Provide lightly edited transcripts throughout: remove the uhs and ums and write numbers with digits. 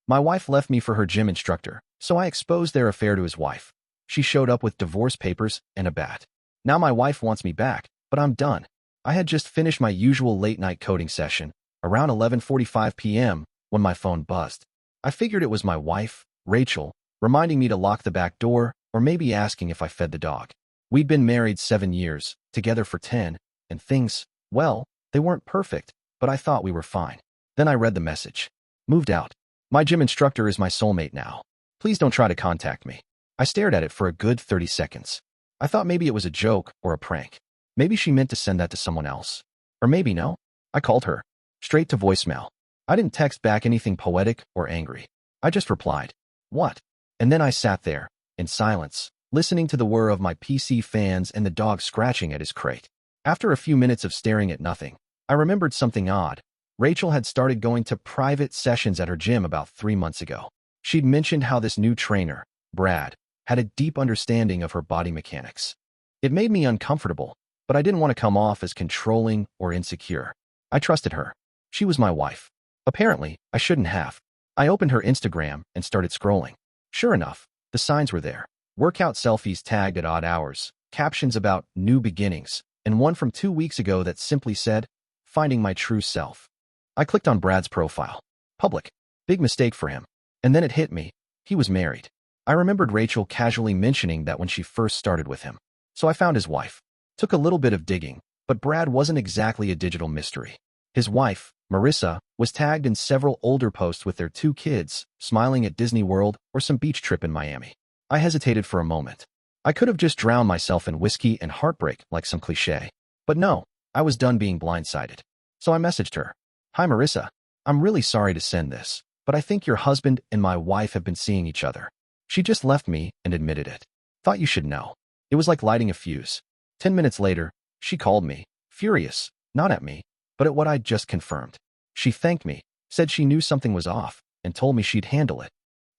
My wife left me for her gym instructor, so I exposed their affair to his wife. She showed up with divorce papers and a bat. Now my wife wants me back, but I'm done. I had just finished my usual late-night coding session, around 11:45 p.m., when my phone buzzed. I figured it was my wife, Rachel, reminding me to lock the back door or maybe asking if I fed the dog. We'd been married 7 years, together for 10, and things, well, they weren't perfect, but I thought we were fine. Then I read the message. Moved out. My gym instructor is my soulmate now. Please don't try to contact me. I stared at it for a good 30 seconds. I thought maybe it was a joke or a prank. Maybe she meant to send that to someone else. Or maybe no. I called her. Straight to voicemail. I didn't text back anything poetic or angry. I just replied, "What?" And then I sat there, in silence, listening to the whir of my PC fans and the dog scratching at his crate. After a few minutes of staring at nothing, I remembered something odd. Rachel had started going to private sessions at her gym about 3 months ago. She'd mentioned how this new trainer, Brad, had a deep understanding of her body mechanics. It made me uncomfortable, but I didn't want to come off as controlling or insecure. I trusted her. She was my wife. Apparently, I shouldn't have. I opened her Instagram and started scrolling. Sure enough, the signs were there. Workout selfies tagged at odd hours, captions about new beginnings, and one from 2 weeks ago that simply said, "Finding my true self." I clicked on Brad's profile. Public. Big mistake for him. And then it hit me. He was married. I remembered Rachel casually mentioning that when she first started with him. So I found his wife. Took a little bit of digging, but Brad wasn't exactly a digital mystery. His wife, Marissa, was tagged in several older posts with their 2 kids, smiling at Disney World or some beach trip in Miami. I hesitated for a moment. I could have just drowned myself in whiskey and heartbreak like some cliché. But no, I was done being blindsided. So I messaged her. "Hi Marissa, I'm really sorry to send this, but I think your husband and my wife have been seeing each other." She just left me and admitted it. Thought you should know. It was like lighting a fuse. 10 minutes later, she called me, furious, not at me, but at what I'd just confirmed. She thanked me, said she knew something was off, and told me she'd handle it.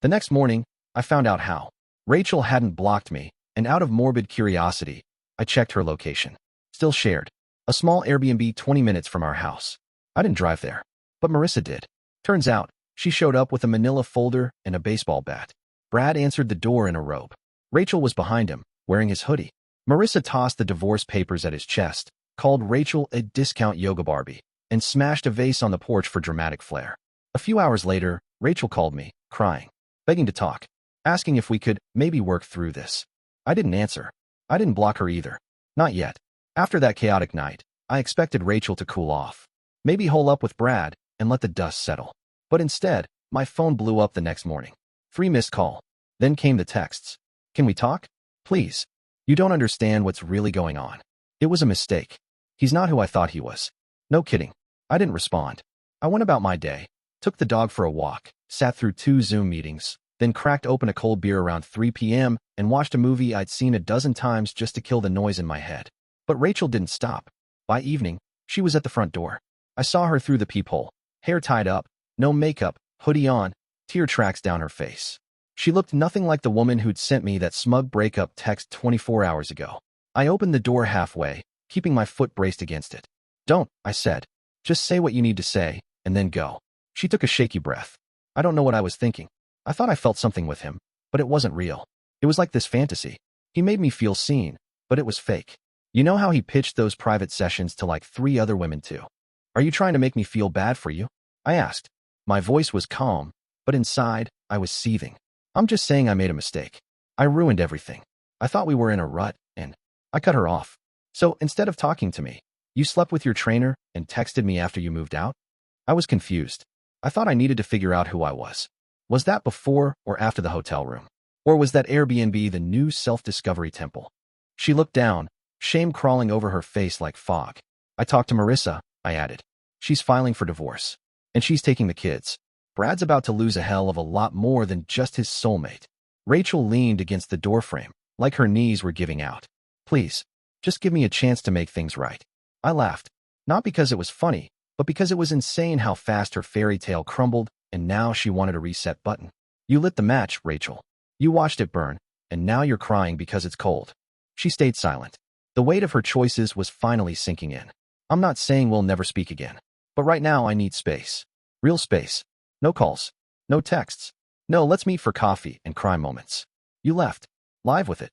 The next morning, I found out how. Rachel hadn't blocked me, and out of morbid curiosity, I checked her location. Still shared. A small Airbnb 20 minutes from our house. I didn't drive there, but Marissa did. Turns out, she showed up with a manila folder and a baseball bat. Brad answered the door in a robe. Rachel was behind him, wearing his hoodie. Marissa tossed the divorce papers at his chest, called Rachel a discount yoga Barbie, and smashed a vase on the porch for dramatic flair. A few hours later, Rachel called me, crying, begging to talk, asking if we could maybe work through this. I didn't answer. I didn't block her either. Not yet. After that chaotic night, I expected Rachel to cool off. Maybe hole up with Brad and let the dust settle. But instead, my phone blew up the next morning. 3 missed calls. Then came the texts. "Can we talk? Please. You don't understand what's really going on. It was a mistake. He's not who I thought he was." No kidding. I didn't respond. I went about my day, took the dog for a walk, sat through 2 Zoom meetings, then cracked open a cold beer around 3 p.m. and watched a movie I'd seen a dozen times just to kill the noise in my head. But Rachel didn't stop. By evening, she was at the front door. I saw her through the peephole, hair tied up, no makeup, hoodie on, tear tracks down her face. She looked nothing like the woman who'd sent me that smug breakup text 24 hours ago. I opened the door halfway, keeping my foot braced against it. "Don't," I said. "Just say what you need to say, and then go." She took a shaky breath. I don't know what I was thinking. I thought I felt something with him, but it wasn't real. It was like this fantasy. He made me feel seen, but it was fake. You know how he pitched those private sessions to like 3 other women too? "Are you trying to make me feel bad for you?" I asked. My voice was calm, but inside, I was seething. "I'm just saying I made a mistake. I ruined everything. I thought we were in a rut, and..." I cut her off. "So instead of talking to me, you slept with your trainer and texted me after you moved out?" I was confused. I thought I needed to figure out who I was. Was that before or after the hotel room? Or was that Airbnb the new self-discovery temple? She looked down, shame crawling over her face like fog. "I talked to Marissa," I added. "She's filing for divorce. And she's taking the kids. Brad's about to lose a hell of a lot more than just his soulmate." Rachel leaned against the doorframe, like her knees were giving out. "Please, just give me a chance to make things right." I laughed, not because it was funny, but because it was insane how fast her fairy tale crumbled, and now she wanted a reset button. "You lit the match, Rachel. You watched it burn, and now you're crying because it's cold." She stayed silent. The weight of her choices was finally sinking in. "I'm not saying we'll never speak again, but right now I need space. Real space. No calls. No texts. No let's meet for coffee and cry moments. You left. Live with it.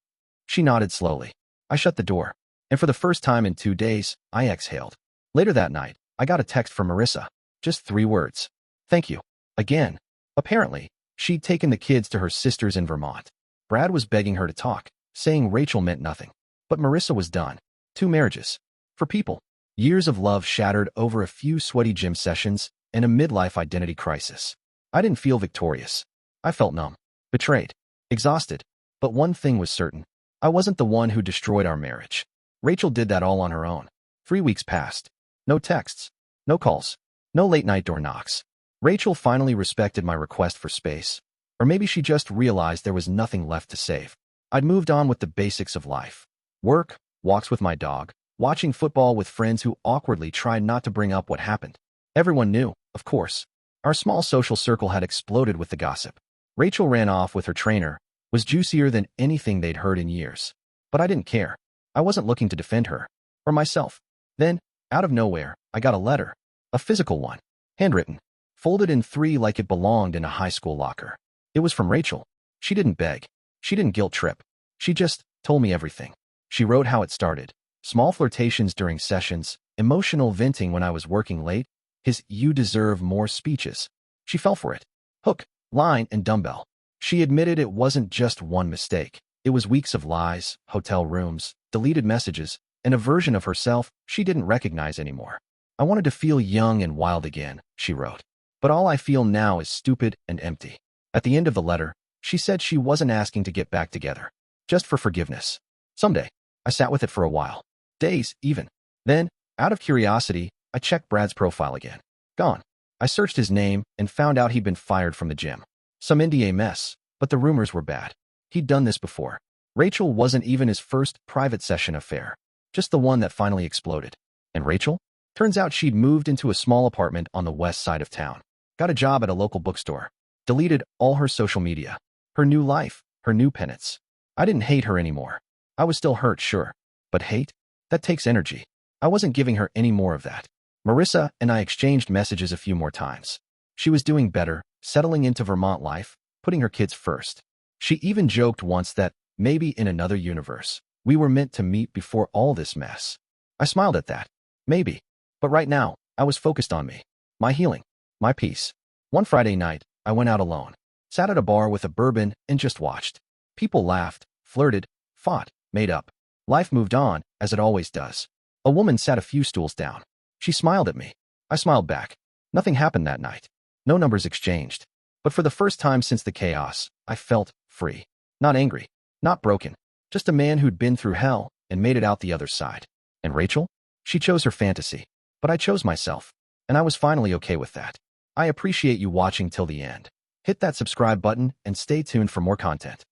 She nodded slowly. I shut the door. And for the first time in 2 days, I exhaled. Later that night, I got a text from Marissa. Just 3 words. Thank you. Again. Apparently, she'd taken the kids to her sister's in Vermont. Brad was begging her to talk, saying Rachel meant nothing. But Marissa was done. 2 marriages. For people. Years of love shattered over a few sweaty gym sessions and a midlife identity crisis. I didn't feel victorious. I felt numb. Betrayed. Exhausted. But one thing was certain. I wasn't the one who destroyed our marriage. Rachel did that all on her own. 3 weeks passed. No texts. No calls. No late-night door knocks. Rachel finally respected my request for space. Or maybe she just realized there was nothing left to save. I'd moved on with the basics of life. Work, walks with my dog, watching football with friends who awkwardly tried not to bring up what happened. Everyone knew, of course. Our small social circle had exploded with the gossip. Rachel ran off with her trainer, was juicier than anything they'd heard in years. But I didn't care. I wasn't looking to defend her. Or myself. Then, out of nowhere, I got a letter. A physical one. Handwritten. Folded in 3 like it belonged in a high school locker. It was from Rachel. She didn't beg. She didn't guilt trip. She just told me everything. She wrote how it started. Small flirtations during sessions, emotional venting when I was working late, his "you deserve more" speeches. She fell for it. Hook, line, and dumbbell. She admitted it wasn't just one mistake. It was weeks of lies, hotel rooms, deleted messages, and a version of herself she didn't recognize anymore. I wanted to feel young and wild again, she wrote. But all I feel now is stupid and empty. At the end of the letter, she said she wasn't asking to get back together. Just for forgiveness. Someday. I sat with it for a while. Days, even. Then, out of curiosity, I checked Brad's profile again. Gone. I searched his name and found out he'd been fired from the gym. Some NDA mess, but the rumors were bad. He'd done this before. Rachel wasn't even his first private session affair. Just the one that finally exploded. And Rachel? Turns out she'd moved into a small apartment on the west side of town. Got a job at a local bookstore. Deleted all her social media. Her new life. Her new penance. I didn't hate her anymore. I was still hurt, sure. But hate? That takes energy. I wasn't giving her any more of that. Marissa and I exchanged messages a few more times. She was doing better, settling into Vermont life, putting her kids first. She even joked once that, maybe in another universe, we were meant to meet before all this mess. I smiled at that. Maybe. But right now, I was focused on me. My healing. My peace. One Friday night, I went out alone. Sat at a bar with a bourbon and just watched. People laughed, flirted, fought, made up. Life moved on, as it always does. A woman sat a few stools down. She smiled at me. I smiled back. Nothing happened that night. No numbers exchanged. But for the first time since the chaos, I felt free. Not angry. Not broken. Just a man who'd been through hell and made it out the other side. And Rachel? She chose her fantasy. But I chose myself. And I was finally okay with that. I appreciate you watching till the end. Hit that subscribe button and stay tuned for more content.